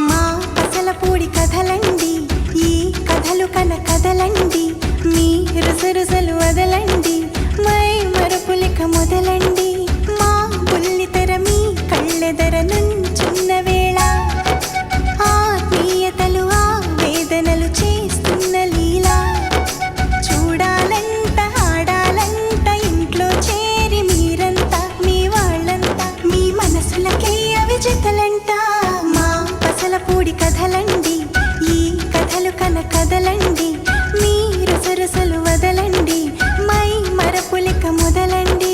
మా పసలపూడి కథలండి, ఈ కథలు కథలండి, మీ రుసరుసలు వదలండి, మై మరపులిక మొదలండి. మా బుల్లితెర మీ కళ్ళెదర నుంచున్న వేళ, ఆత్మీయతలు ఆవేదనలు చేస్తున్న లీలా. చూడాలంట ఆడాలంట ఇంట్లో చేరి మీరంతా, మీ వాళ్ళంతా, మీ మనసులకే అవి జతలంట. మా పసలపూడి కథలండి, ఈ కథలు కథలండి, మీ రుసరుసలు వదలండి, మై మరపులిక మొదలండి.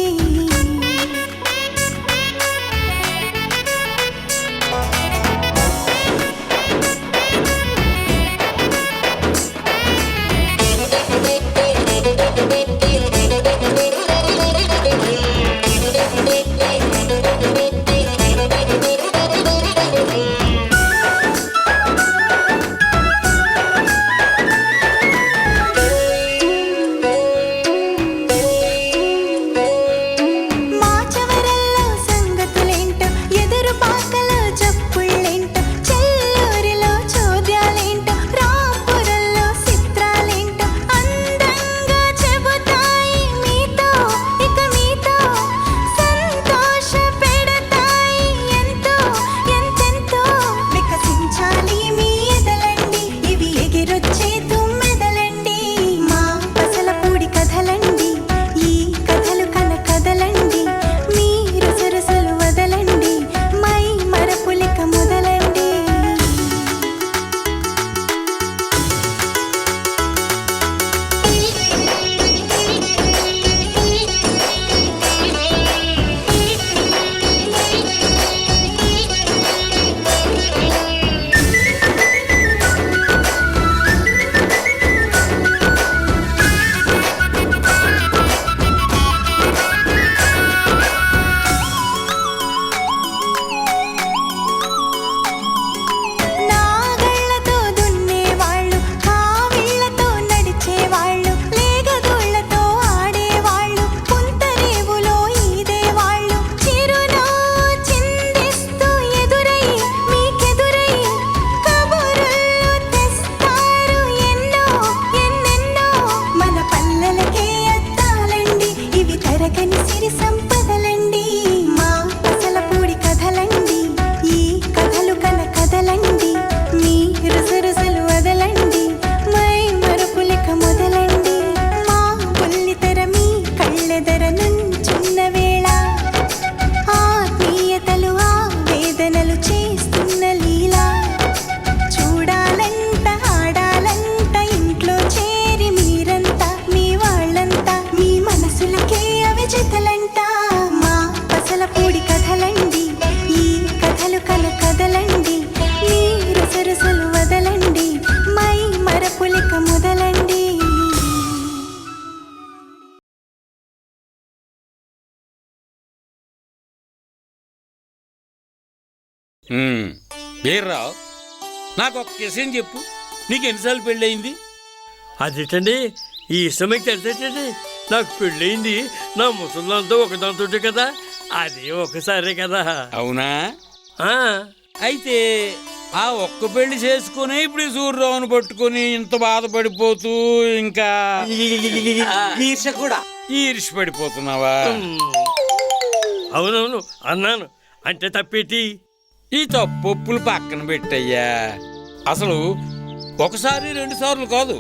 వీర్రావు, నాకు ఒక విషయం చెప్పు, నీకు ఎన్నిసార్లు పెళ్ళయింది? అదేటండి ఈ సమయకి తెలిసేటండి, నాకు పెళ్ళయింది నా ముసలిదాంతో ఒకదాంతో కదా, అది ఒకసారే కదా. అవునా? అయితే ఆ ఒక్క పెళ్లి చేసుకుని ఇప్పుడు సూర్యరావును పట్టుకుని ఇంత బాధపడిపోతూ ఇంకా ఈర్ష పడిపోతున్నావా? అవునవును అన్నాను, అంటే తప్పేటి? ఈ తప్పొప్పులు పక్కన పెట్టయ్యా. అసలు ఒకసారి 2 సార్లు కాదు,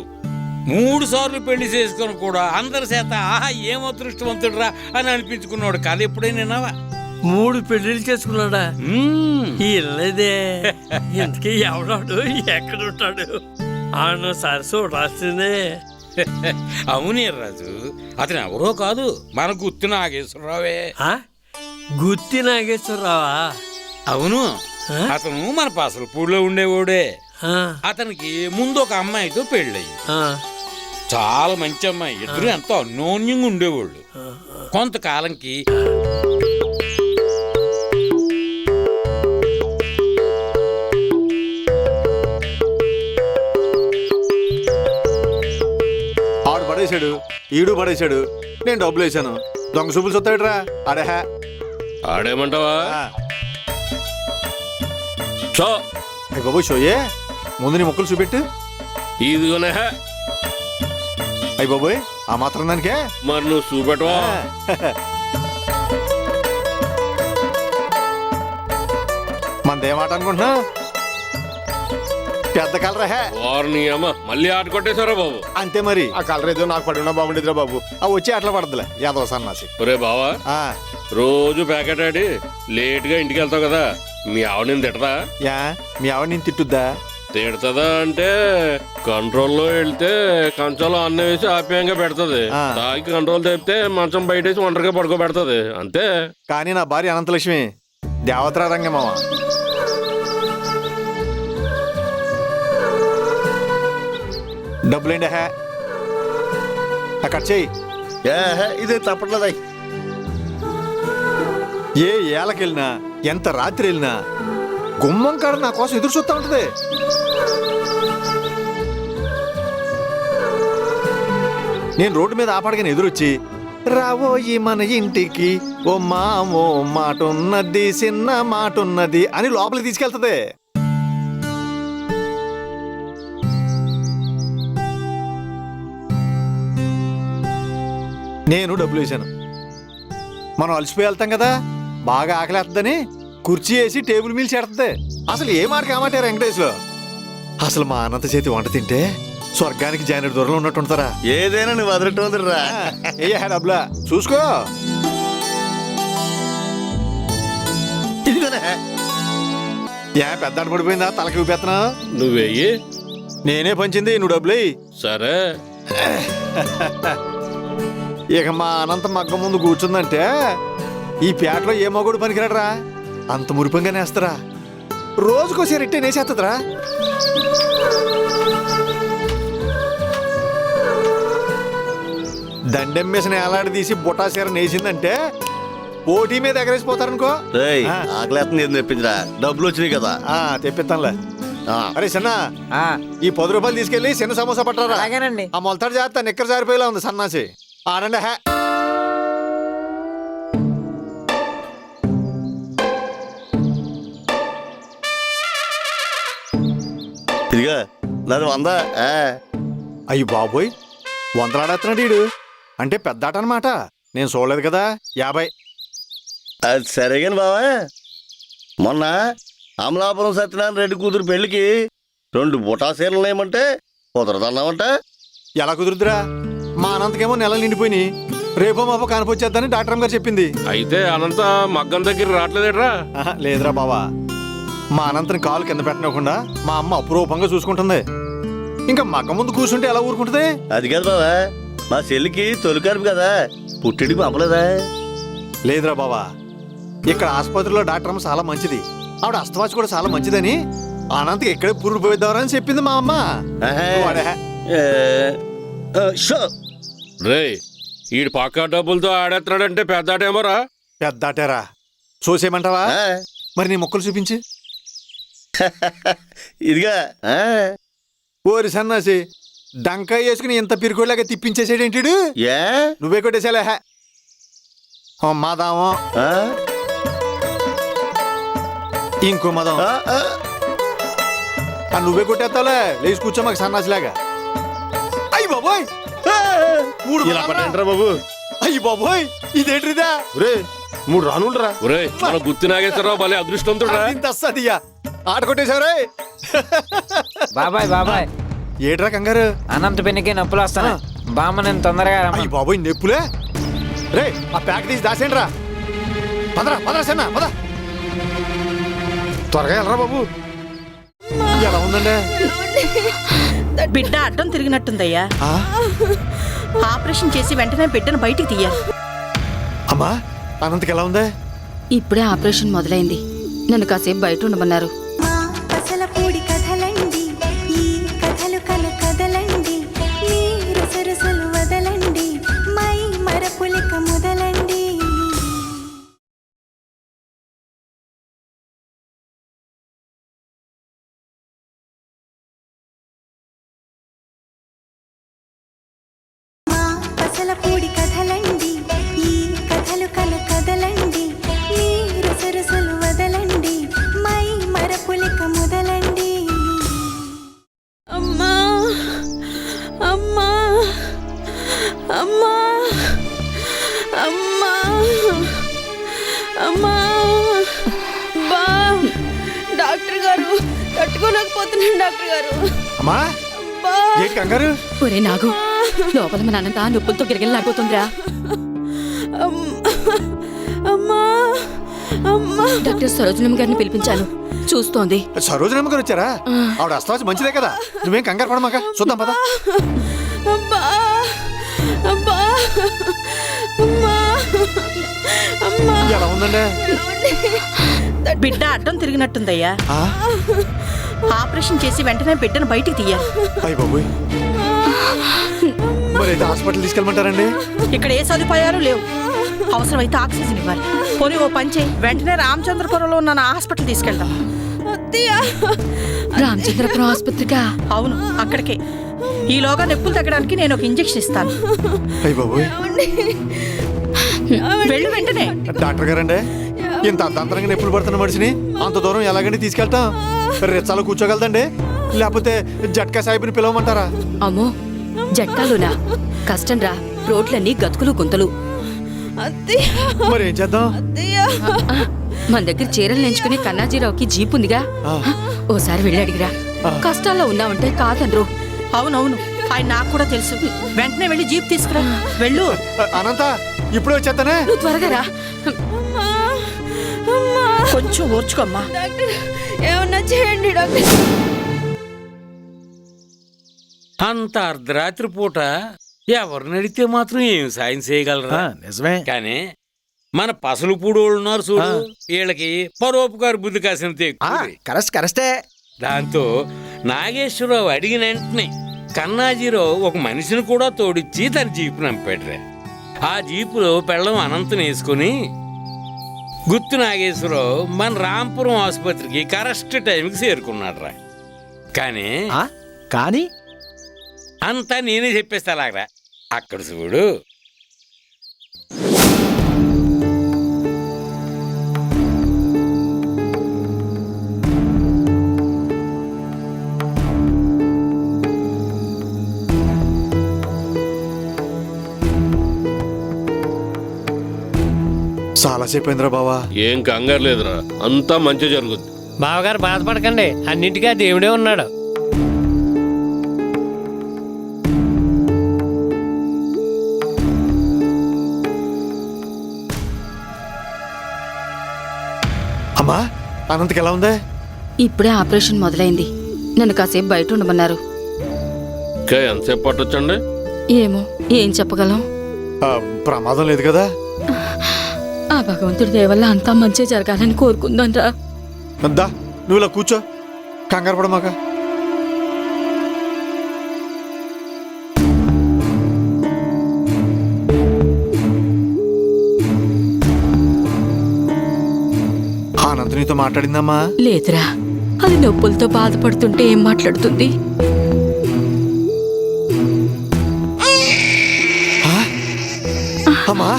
3 సార్లు పెళ్లి చేసుకుని కూడా అందరి చేత ఆహా ఏం అదృష్టవంతుడురా అని అనిపించుకున్నాడు కథ ఎప్పుడైనా విన్నావా? 3 పెళ్లిళ్ళు చేసుకున్నాడా? ఇల్లదే. ఇంతకీ ఎవడాడు, ఎక్కడుంటాడు? ఆను సరసు రాసిందే. అవునే రాజు, అతను ఎవరో కాదు, మన గుత్తి నాగేశ్వరరావే. గుత్తి నాగేశ్వరరావా? అవును, అతను మన పసలపూడిలో ఉండేవాడే. అతనికి ముందు ఒక అమ్మాయితో పెళ్ళయింది, చాలా మంచి అమ్మాయి. ఇద్దరు ఎంతో అన్యోన్యంగా ఉండేవాళ్ళు. కొంతకాలంకి ఆడు పడేశాడు, ఈడు పడేశాడు, నేను డబ్బులు వేసాను. దొంగ చూపులు చూస్తాడురా అడే. ఆడేమంటావా షో అయ్య బాబు షోయే ముందు నీ ముక్కలు చూపెట్టు. ఇదిగోనే అయ్య బాబోయ్ ఆ మాత్రం దానికే మరి నువ్వు చూపెట్టవా మనదేమాట అనుకుంటున్నా పెద్ద కలరా హే వారిని అమ్మ మళ్ళీ ఆట కొట్టేశారా బాబు. అంతే మరి. ఆ కలర్ ఏదో నాకు పడి ఉన్నా బాగుండేదిరా బాబు. ఆ వచ్చి అట్లా పడదులే యాదవ సన్నాసి. ఒరే బావా ఆ, రోజు ప్యాకెట్ ఆడి లేట్ గా ఇంటికి వెళ్తావు కదా, మీ ఆవిడ నేను తిడతా? యా మీ ఆవిడ నేను తిట్టుద్దా? తిడతదా అంటే కంట్రోల్లో వెళ్తే కంచంలో అన్నం వేసి ఆప్యాయంగా పెడతది, ఆ. తాగి కంట్రోల్ తెప్పితే మంచం బయటేసి ఒంటరిగా పడుకోబెడతది అంతే. కానీ నా భార్య అనంతలక్ష్మి దేవతరా రంగమావ. డబ్బులేండి హే అక్కడ చెయ్యి. ఇదే తప్పట్లేదా? ఏ ఏళ్ళకెళ్ళినా ఎంత రాత్రి వెళ్ళినా గుమ్మం కాడ నా కోసం ఎదురు చూస్తా ఉంటది. నేను రోడ్డు మీద ఆపాడగానే ఎదురొచ్చి రావోయి మన ఇంటికి ఓ మామో మాటున్నది చిన్న మాటున్నది అని లోపలికి తీసుకెళ్తది. నేను డబ్బులు వేశాను. మనం అలసిపోయి వెళ్తాం కదా, బాగా ఆకలేస్తుందని కుర్చీ వేసి టేబుల్ మీద చేస్తుంది. అసలు ఏ మాట కామాటే వెంకటేశ్లో. అసలు మా అనంత చేతి వంట తింటే స్వర్గానికి జాయినర్ దూరంలో ఉన్నట్టుంటారా? ఏదైనా నువ్వు వదలటోదిరా. ఏ డబ్బులా చూసుకో. ఇదిగోనే ఏ పెద్ద పడిపోయిందా తలకి ఊపేస్తున్నా? నువ్వెయ్యి. నేనే పంచింది, నువ్వు డబ్బులు సరే. ఇక మా అనంత మగ్గ ముందు కూర్చుందంటే ఈ పేటలో ఏ మగోడు పనికిరాడరా, అంత మురిపంగానే వేస్తారా. రోజుకోసారి ఇట్టే నేసేస్తుందిరా. దండెమ్మేసిన ఏలాడి తీసి బుటాసీర నేసిందంటే పోటీ మీద ఎగరేసిపోతారనుకో. ఆకలేస్తుంది ఏం తెప్పించరా, డబ్బులు వచ్చినాయి కదా. తెప్పిస్తానులే. అరే చిన్న ఈ 10 రూపాయలు తీసుకెళ్లి చిన్న సమోసా పట్టారా. అలాగేనండి. ఆ మొలతాడు చేస్తా నిక్కర జారిపోయేలా ఉంది సన్నాసి. ఆడండి హే. ఇదిగా నాది 100. అయ్యి బాబోయ్ వందలాడేస్తున్నాడు వీడు. అంటే పెద్ద ఆట అనమాట. నేను చూడలేదు కదా. 50. అది సరే కాని బావా, మొన్న అమలాపురం సత్యనారాయణ రెడ్డి కూతురు పెళ్లికి 2 బుటాసీరలు ఉన్నాయమంటే కుదరదన్నామంట. ఎలా కుదురుద్దురా? మా అనంతకేమో నెలలు నిండిపోయినాయి. రేపో మాపో కానిపోచ్చేద్దని డాక్టర్ గారు చెప్పింది. అయితే అనంత మగ్గం దగ్గర రావట్లేదేట్రా? లేదురా బావా, మా అనంతని కాలు కింద పెట్టనివ్వకుండా మా అమ్మ అపురూపంగా చూసుకుంటుంది. ఇంకా మగ్గ ముందు కూర్చుంటే ఎలా ఊరుకుంటుంది? అది కాదు బావా, మా చెల్లికి తొలికారు కదా, పుట్టిడికి పంపలేదా? లేదురా బావా, ఇక్కడ ఆసుపత్రిలో డాక్టర్ అమ్మ చాలా మంచిది. ఆవిడ అస్తవాచి కూడా చాలా మంచిదని అనంతకి ఇక్కడే పురుడు పోయిద్దామని చెప్పింది మా అమ్మ. వాడే. రే ఈడు పక్క డబ్బులతో ఆడేస్తున్నాడంటే పెద్ద ఆటేమోరా. పెద్ద ఆటేరా. చూసేయమంటావా? మరి నీ మొక్కలు చూపించి. ఇదిగా ఓరి సన్నాసి, డంకాయ వేసుకుని ఇంత పిరికోలాగా తిప్పించేసాడేంటిడు? నువ్వే కొట్టేసాలే. మాదామో ఇంకో మదం నువ్వే కొట్టేస్తావులే. లేచి కూర్చో మాకు సన్నాసిలాగా. అయ్యి బాబోయ్ 3 ఇలా పట్టంటారా బాబు? అయ్యి బాబోయ్ ఇదేంటిదా? 3 రానుండ్రా. ఒరే మన గుత్తి నాగేశ్వరరావు భలే అదృష్టంతుడా. ఇంతదియా ఆట కొట్టేశావురే. బాబాయ్ బాబాయ్ ఏట్రా కంగారు? అనంత పెన్నికి నొప్పులు వస్తాను. బామ్మ నేను తొందరగా అయ్యి బాబోయ్ నొప్పులే. రే ఆ ప్యాక్ తీసి దాసేండి రా. పదరా పదరా సన్న పద. త్వరగా వెళ్ళరా బాబు. ఎలా ఉందండి? బిడ్డ అడ్డం తిరిగినట్టుందయ్యా. ఆపరేషన్ చేసి వెంటనే బిడ్డను బయటికి తీయాలి. అమ్మా అనంతకి ఎలా ఉందే? ఇప్పుడే ఆపరేషన్ మొదలైంది. నన్ను కాసేపు బయట ఉండమన్నారు. మా పసలపూడి కథలండి, ఈ కథలు కథలండి, మీరు సరసలు వదలండి, మై మరపులిక మొదలండి. మా పసలపూడి కథలండి, ఈ కథలు కథలండి, మీ తట్టుకోలేకపోతున్నాను డాక్టర్ గారు. అమ్మా ఏంటి కంగారు? ఒరే నాగు, లోపల మా నాన్నంతా నొప్పులతో గిరగలాడిపోతుందిరా. అమ్మా అమ్మా డాక్టర్ సరోజనమ్మ గారిని పిలిపించాను, చూస్తోంది. సరోజనమ్మ గారు వచ్చారా? ఆవిడ అస్తవాసి మంచిదే కదా, నువ్వేం కంగారు పడమాక, చూద్దాం పద. అబ్బా అబ్బా అమ్మా అమ్మా. ఎలా ఉందండి? బిడ్డ అడ్డం తిరిగినట్టుందయ్యా. ఆ? ఆపరేషన్ చేసి వెంటనే బిడ్డను బయటికి తీయాలి. అయ్య బాబోయ్, మరి అయితే హాస్పిటల్ తీసుకెళ్ళమంటారండి? ఇక్కడ ఏ సదుపాయాలు లేవు. అవసరమైతే ఆక్సిజన్ ఇవ్వాలి. పోనీ ఓ పంచే, వెంటనే రామచంద్రపురంలో ఉన్న నా హాస్పిటల్ తీసుకెళ్దాం. రామచంద్రపురం ఆసుపత్రికా? అవును, అక్కడికే. ఈలోగా నొప్పులు తగ్గడానికి నేను ఒక ఇంజెక్షన్ ఇస్తాను. అయ్య బాబోయ్, వెళ్ళు వెంటనే. డాక్టర్ గారండి, ఇంత అర్ధాంతరంగా నొప్పులు పడుతున్న మనిషిని అంత దూరం ఎలాగండి తీసుకెళ్తాం? రెచ్చాలో కూర్చోగలదండి, లేకపోతే జట్కా సాహిబ్ని పిలవమంటారా? అమ్మో, జట్కాలునా? కష్టం రా, రోడ్లన్నీ గతుకులు గుంతలు. మరి ఏం చేద్దాం? మన దగ్గర చీరలు నేర్చుకునే కన్నాజీరావుకి జీప్ ఉందిగా, ఓసారి వెళ్ళి అడిగిరా. కష్టాల్లో ఉన్నావంటే కాదనరు. అవునవును, ఆయన నాకు కూడా తెలుసు. వెంటనే వెళ్ళి జీప్ తీసుకురా. వెళ్ళు. అనంత, ఇప్పుడే వచ్చేస్తానే. నువ్వు త్వరగా రా. కొంచెం ఓర్చుకోమ్మా. ఏమన్నా చేయండి డాక్టర్. అంత అర్ధరాత్రి పూట ఎవరిని అడిగితే మాత్రం ఏం సాయం చేయగలరా? నిజమే. కానీ మన పసలు పూడోళ్ళు ఉన్నారు చూడు, వీళ్ళకి పరోపకారు బుద్ధి కాసినంత ఎక్కువ. కరెస్టే. దాంతో నాగేశ్వరరావు అడిగిన వెంటనే కన్నాజీరావు ఒక మనిషిని కూడా తోడిచ్చి తన జీపు నంపాడురా. ఆ జీపులో పెళ్ళం అనంతని వేసుకుని గుత్తు నాగేశ్వరరావు మన రాంపురం ఆసుపత్రికి కరెక్ట్ టైంకి చేరుకున్నాడు రా. కానీ అంతా నేనే చెప్పేస్తా అలాగరా. అక్కడ చూడు. చాలా సేపైందిరా బావా. ఏం కంగారు లేదురా, అంతా మంచి జరుగుద్ది. బావగారు బాధపడకండి, అన్నింటికీ ఆ దేవుడే ఉన్నాడు. అమ్మా, అనంతకి ఎలా ఉందే? ఇప్పుడే ఆపరేషన్ మొదలైంది, నన్ను కాసేపు బయట ఉండమన్నారు. ఇంకా ఎంతసేపు పట్టొచ్చండి? ఏమో, ఏం చెప్పగలం? ప్రమాదం లేదు కదా? ఆ భగవంతుడి దయ వల్ల అంతా మంచి జరగాలని కోరుకుందాం రా. దా, నువ్వు ఇలా కూర్చో, కంగారు పడమాక. అనంత నీతో మాట్లాడిందమ్మా? లేదురా, అది నొప్పులతో బాధపడుతుంటే ఏం మాట్లాడుతుంది? అమ్మా,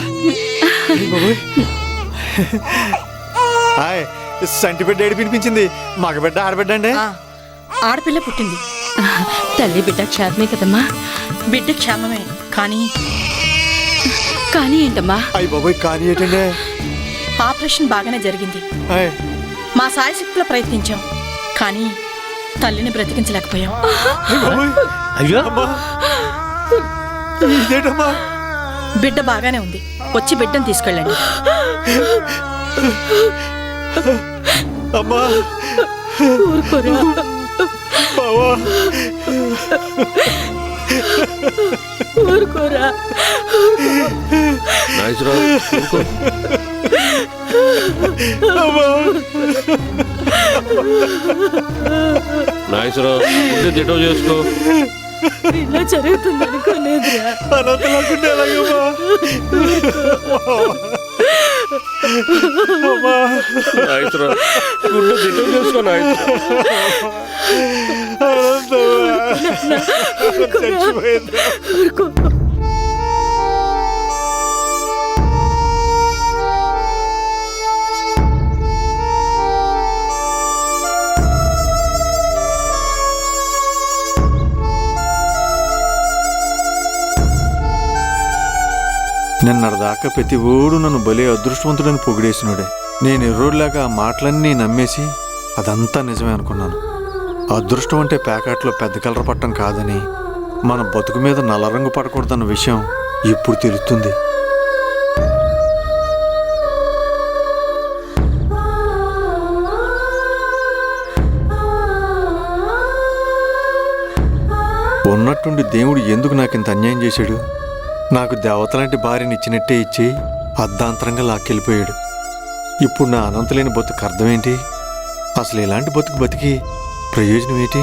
సంటి బిడ్డ ఏడు వినిపించింది. మగబిడ్డ ఆడబిడ్డ అండి? ఆడపిల్ల పుట్టింది. తల్లి బిడ్డ క్షేమమే కదమ్మా? బిడ్డ క్షేమమే, కానీ కానీ ఏంటమ్మా? అయ్య బాబోయ్, కానీ ఏంటండి? ఆపరేషన్ బాగానే జరిగింది. మా సాయశక్తిలో ప్రయత్నించాం, కానీ తల్లిని బ్రతికించలేకపోయాం. అయ్యో, ఇదేటమ్మా? బిడ్డ బాగానే ఉంది, వచ్చి బిడ్డను తీసుకెళ్ళండి. అమ్మా, ఊరుకోరా బావా, ఊరుకోరా. నాగేశ్వరరావు, ఊరుకో. నాగేశ్వరరావు, ముందే దిటో చేసుకో. ఇలా జరుగుతుంది అనుకోలేదురా. అనంత లేకుండా ఎలాగమ్మా? నాగేశ్వరరావు, ముందే దిటో చేసుకో. నాగేశ్వరరావు, ఊరుకో. నిన్నటిదాకా ప్రతి ఓడు నన్ను భలే అదృష్టవంతుడని పొగిడేసినాడే. నేను ఎర్రోడ్లాగా ఆ మాటలన్నీ నమ్మేసి అదంతా నిజమే అనుకున్నాను. అదృష్టం అంటే ప్యాకెట్లో పెద్ద కలర్ పట్టం కాదని, మన బతుకు మీద నల్ల రంగు పడకూడదన్న విషయం ఇప్పుడు తెలుస్తుంది. ఉన్నట్టుండి దేవుడు ఎందుకు నాకు ఇంత అన్యాయం చేశాడు? నాకు దేవతలాంటి భార్యని ఇచ్చినట్టే ఇచ్చి అర్ధాంతరంగా లాక్కెళ్ళిపోయాడు. ఇప్పుడు నా అనంతలేని బతుకు అర్థమేంటి? అసలు ఇలాంటి బతుకు బతికి ప్రయోజనం ఏంటి?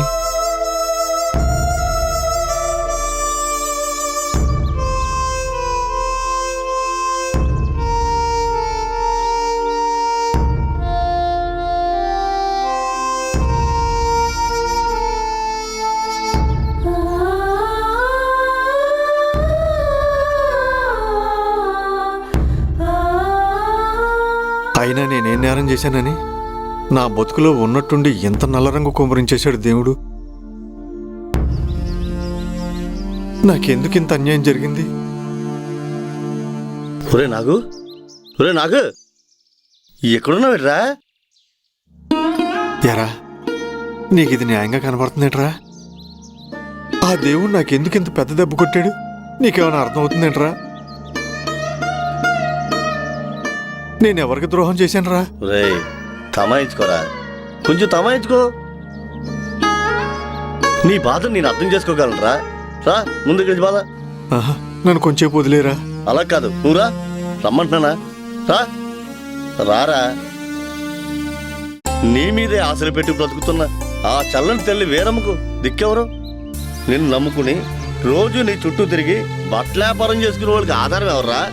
అయినా నేనేం నేరం చేశానని నా బతుకులో ఉన్నట్టుండి ఎంత నల్లరంగు కుమరించేశాడు దేవుడు. నాకెందుకు ఇంత అన్యాయం జరిగింది? ఒరే నాగు, ఒరే నాగు, ఎక్కడున్నావురా? ఎరా, నీకు ఇది న్యాయంగా కనబడుతుందేట్రా? ఆ దేవుడు నాకెందుకు ఇంత పెద్ద దెబ్బ కొట్టాడు? నీకేమైనా అర్థం అవుతుందేంట్రా? నేనెవరికి ద్రోహం చేశానురా? రే, తమాయించుకోరా, కొంచెం తమాయించుకో. నీ బాధ నేను అర్థం చేసుకోగలరా? రా ముందుకు బాధ. ఆహా, నన్ను కొంచెం వదిలేరా. అలా కాదు, నువ్వు రా, రమ్మంటున్నానా? రా, రారా. నీ మీదే ఆశలు పెట్టి బ్రతుకుతున్న ఆ చల్లని తల్లి వీరమ్మకు దిక్కెవరు? నిన్ను నమ్ముకుని రోజు నీ చుట్టూ తిరిగి బట్టలేపారం చేసుకునే వాళ్ళకి ఆధారం ఎవర్రా?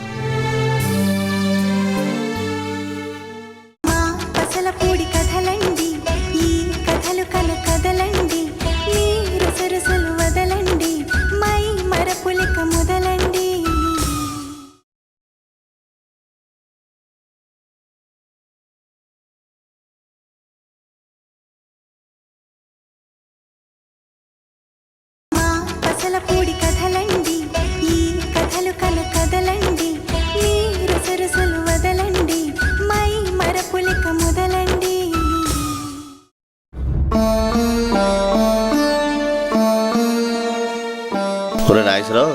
నాగేశ్వరరావు,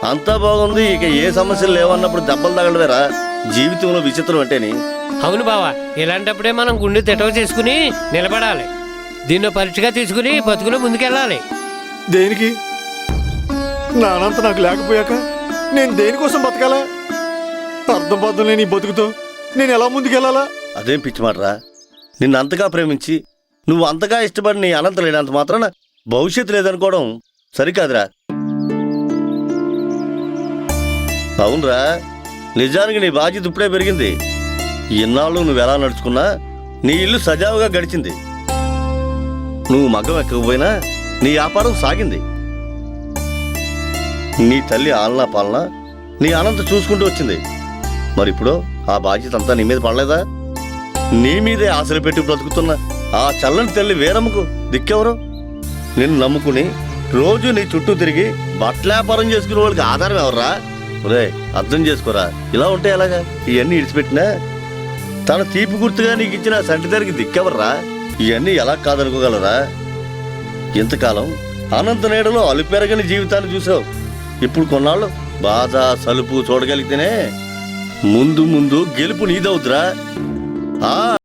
అంతా బాగుంది, ఇక ఏ సమస్యలు లేవన్నప్పుడు దెబ్బలు తగలవేరా జీవితంలో విచిత్రం అంటేని. అవును బావా, ఇలాంటప్పుడే మనం గుండె తెటవ చేసుకుని నిలబడాలి. దీన్ని పరీక్షగా తీసుకుని బతుకులో ముందుకెళ్ళాలి. దేనికి? నా అనంత నాకు లేకపోయాక నేను దేనికోసం బతకాలా? అర్థం పర్థం లేని బతుకుతో నేను ఎలా ముందుకెళ్ళాలా? అదేం పిచ్చి మాటరా. నిన్ను అంతగా ప్రేమించి నువ్వు అంతగా ఇష్టపడి నీ అనంత లేనంత మాత్రాన భవిష్యత్తు లేదనుకోవడం సరికాదురా. అవునరా, నిజానికి నీ బాధ్యత ఇప్పుడే పెరిగింది. ఇన్నాళ్ళు నువ్వు ఎలా నడుచుకున్నా నీ ఇల్లు సజావుగా గడిచింది. నువ్వు మగ్గం ఎక్కకపోయినా నీ వ్యాపారం సాగింది. నీ తల్లి ఆలనా పాలన నీ అనంత చూసుకుంటూ వచ్చింది. మరిప్పుడు ఆ బాధ్యత అంతా నీ మీద పడలేదా? నీ మీదే ఆశలు పెట్టి బ్రతుకుతున్న ఆ చల్లని తల్లి వీరమ్మకు దిక్కెవరు? నిన్ను నమ్ముకుని రోజు నీ చుట్టూ తిరిగి బట్టలేపారం చేసుకునే వాళ్ళకి ఆధారం ఎవర్రా? ఒరే, అర్థం చేసుకోరా. ఇలా ఉంటే ఎలాగా? ఇవన్నీ ఇడిచిపెట్టినా తన తీపి గుర్తుగా నీకు ఇచ్చిన సంటి దగ్గరికి దిక్కెవర్రా? ఇవన్నీ ఎలా కాదనుకోగలరా? ఇంతకాలం అనంత నీడలో అలుపెరగని జీవితాన్ని చూసావు. ఇప్పుడు కొన్నాళ్ళు బాధ సలుపు చూడగలిగితేనే ముందు ముందు గెలుపు నీదవుతురా.